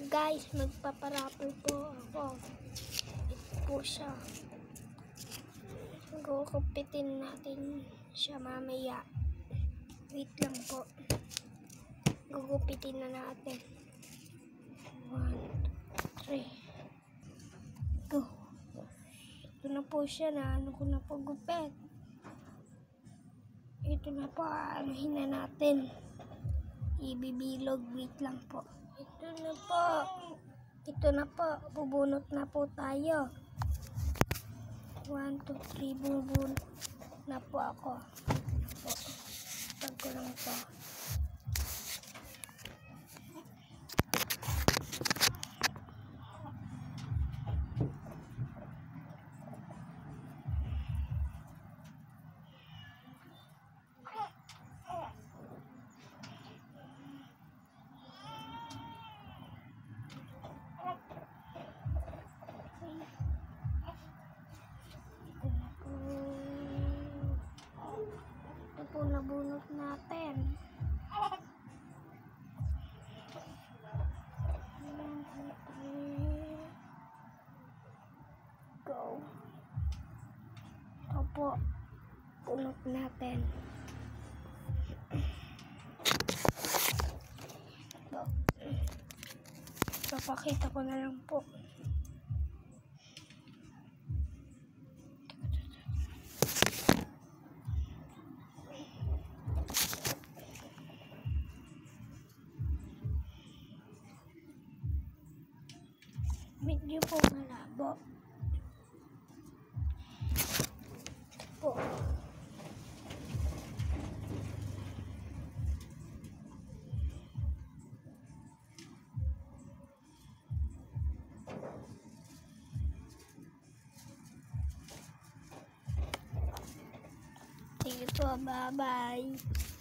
Guys, magpaparapol po ako. Ito po siya. Gugupitin natin siya mamaya. Wait lang po. Gugupitin na natin. 1, 2, 3. Go. Ito na po siya na ano ko na po gupit. Ito na po. Anuhin na natin. Ibibilog. Wait lang po. Ito na po. Ito na po. Bubunot na po tayo. 1, 2, 3. Bubunot na po ako. Tag ko lang po. Ito po nabunot natin. Go. Ito po. Bunot natin. Ito. Papakita ko na lang po. Medyo po malabo. Po. Sige po, bye-bye.